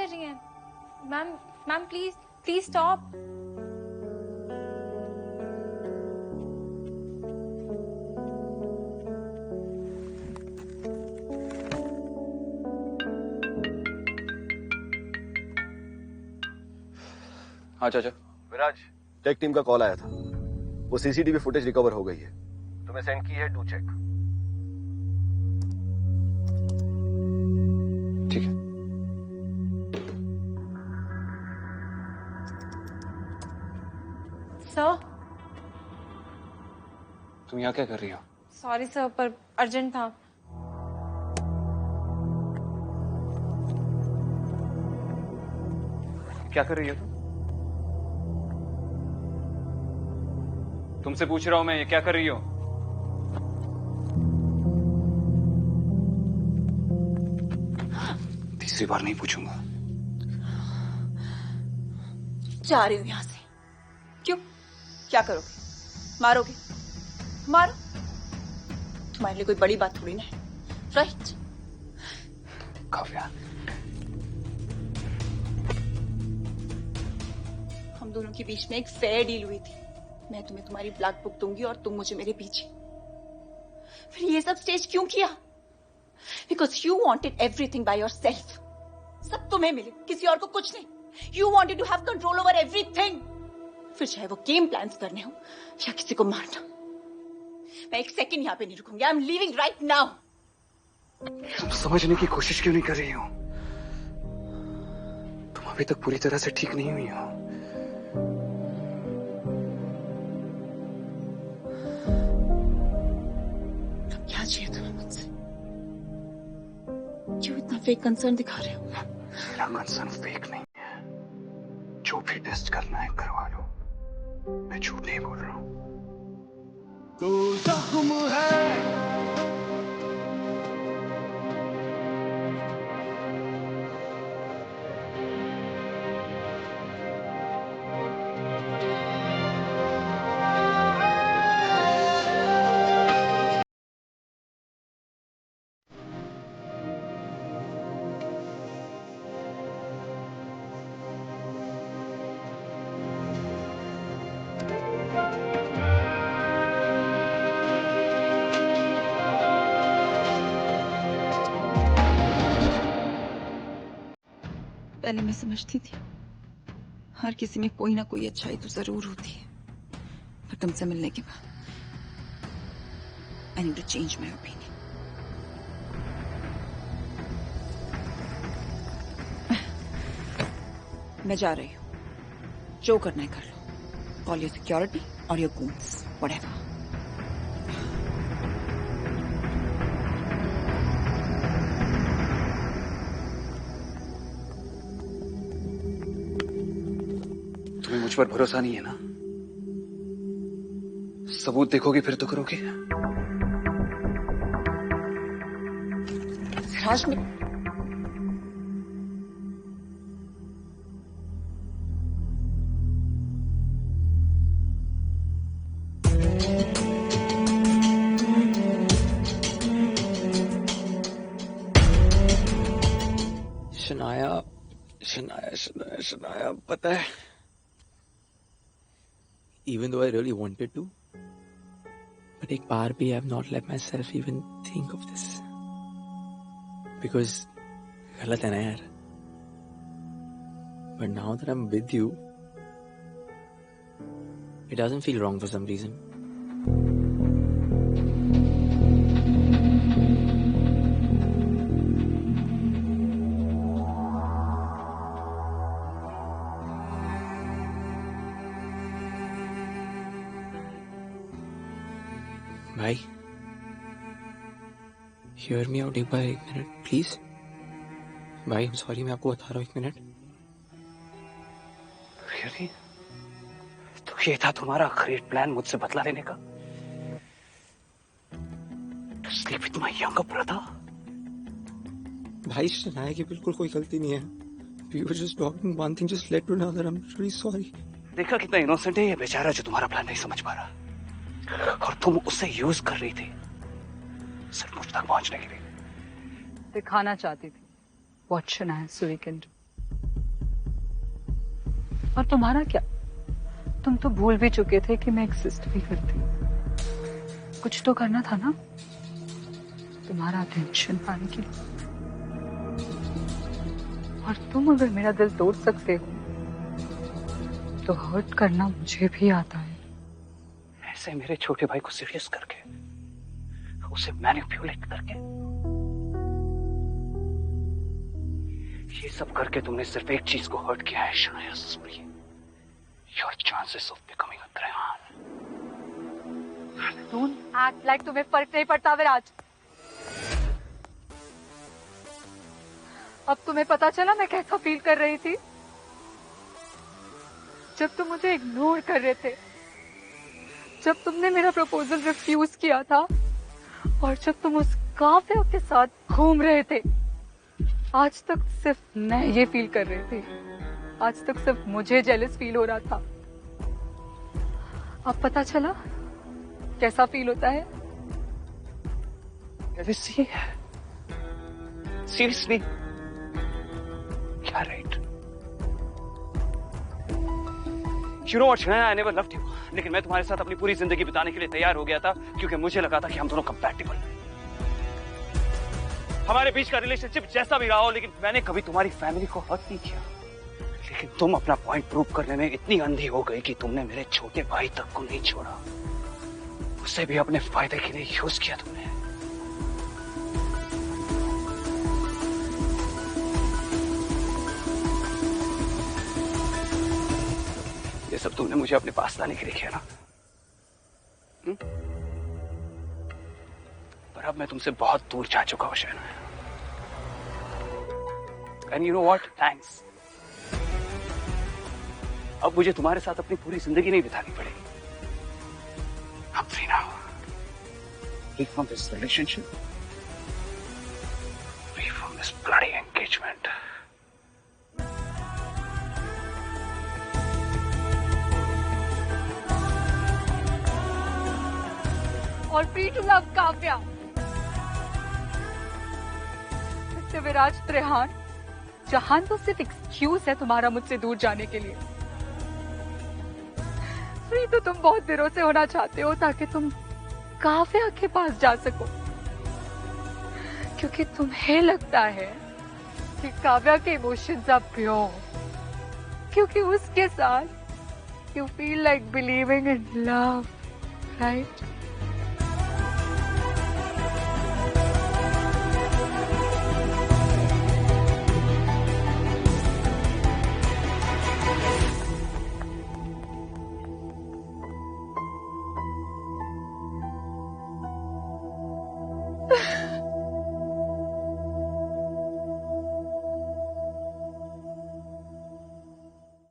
कर रही हैं? Ma'am ma'am please please stop. हाँ चाचा। विराज, टेक टीम का कॉल आया था। वो सीसीटीवी फुटेज रिकवर हो गई है, तुम्हें सेंड की है, डू चेक। ठीक है। सर तुम यहाँ क्या कर रही हो? सॉरी सर, पर अर्जेंट था। क्या कर रही हो तुम? तुमसे पूछ रहा हूं मैं, ये क्या कर रही हो? तीसरी बार नहीं पूछूंगा। जा रही हूं यहां से। क्यों? क्या करोगे? मारोगे? मारो। तुम्हारे लिए कोई बड़ी बात थोड़ी ना है, राइट? काव्या, हम दोनों के बीच में एक फेयर डील हुई थी। मैं तुम्हें तुम्हारी ब्लैक बुक दूंगी और तुम मुझे मेरे पीछे। फिर ये सब स्टेज क्यों किया? Because you wanted everything by yourself. सब तुम्हें मिले, किसी और को कुछ नहीं। You wanted to have control over everything. फिर चाहे वो गेम प्लान्स करने हो या किसी को मारना। मैं एक सेकंड यहाँ पे नहीं रुकूंगी। I am leaving right now. तुम समझने की कोशिश क्यों नहीं कर रही हो? तुम अभी तक पूरी तरह से ठीक नहीं हुई हो। क्या चाहिए तुम्हें मुझसे? क्यों इतना फेक कंसर्न दिखा रहे हो? मेरा कंसर्न फेक नहीं है। जो भी टेस्ट करना है करवा लो, मैं झूठ नहीं बोल रहा हूँ। तू जख्म है। पहले मैं समझती थी हर किसी में कोई ना कोई अच्छाई तो जरूर होती है, पर तुमसे मिलने के बाद I need to change my opinion. मैं जा रही हूँ। जो करना है कर लो। कॉल योर सिक्योरिटी और योर गूंस, व्हाटएवर। तुम्हें मुझ पर भरोसा नहीं है ना? सबूत देखोगे फिर तो करोगे। सिराज ने शनाया शनाया शनाया शनाया, पता है, even though I really wanted to, but एक बार भी I have not let myself even think of this, because गलत है ना यार। But now that I'm with you, it doesn't feel wrong for some reason. भाई, hear me out एक बार, एक minute please. भाई सॉरी, मैं आपको बता रहा हूँ, एक मिनट। Really? तो ये था तुम्हारा आखिरी प्लान, मुझसे बदला लेने का? To sleep with my younger brother? भाई शनाया की बिल्कुल कोई गलती नहीं है। We were just talking, one thing just led to another. I'm really sorry. देखा कितना इनोसेंट है ये बेचारा जो तुम्हारा प्लान नहीं समझ पा रहा, और तुम उसे यूज कर रही थी सिर्फ मुझ तक पहुंचने के लिए। दिखाना चाहती थी what Shania Suri can do. और तुम्हारा क्या? तुम तो भूल भी चुके थे कि मैं एग्जिस्ट भी करती हूँ। कुछ तो करना था ना तुम्हारा अटेंशन पाने के लिए। और तुम अगर मेरा दिल तोड़ सकते हो तो हर्ट करना मुझे भी आता है। ऐसे मेरे छोटे भाई को सीरियस करके, उसे मैनिपुलेट करके, ये सब करके तुमने सिर्फ एक चीज को हर्ट किया है शाया सुप्री, your chances of becoming a Trehan. Don't act like तुम्हें फर्क नहीं पड़ता विराज। अब तुम्हें पता चला मैं कैसा फील कर रही थी जब तुम मुझे इग्नोर कर रहे थे, जब तुमने मेरा प्रपोजल रिफ्यूज किया था और जब तुम उस काफिया के साथ घूम रहे थे। आज तक सिर्फ मैं ये फील कर रही थी, आज तक सिर्फ मुझे जेलस फील हो रहा था। अब पता चला कैसा फील होता है। सीरियसली क्या right? You know what, Shreya, I never loved you. लेकिन मैं तुम्हारे साथ अपनी पूरी जिंदगी बिताने के लिए तैयार हो गया था क्योंकि मुझे लगा था कि हम दोनों कंपैटिबल हैं। हमारे बीच का रिलेशनशिप जैसा भी रहा हो, लेकिन मैंने कभी तुम्हारी फैमिली को हर्ट नहीं किया। लेकिन तुम अपना पॉइंट प्रूव करने में इतनी अंधी हो गई कि तुमने मेरे छोटे भाई तक को नहीं छोड़ा, उसे भी अपने फायदे के लिए यूज किया तुमने। ये सब तुमने मुझे अपने पास लाने के लिए किया ना? पर अब मैं तुमसे बहुत दूर जा चुका हूं शहना। And you know what, thanks. अब मुझे तुम्हारे साथ अपनी पूरी जिंदगी नहीं बितानी पड़ेगी। I'm free now. Free from this relationship. Free from this bloody engagement. और free to love Kavya. Mister Viraj Trehan, जहान तो सिर्फ एक्सक्यूज है तुम्हारा मुझसे दूर जाने के लिए। फ्री तो तुम बहुत दिनों से होना चाहते हो ताकि तुम काव्या के पास जा सको, क्योंकि तुम्हें लगता है कि काव्या के इमोशंस आर प्योर, क्योंकि उसके साथ you feel like believing in love, right?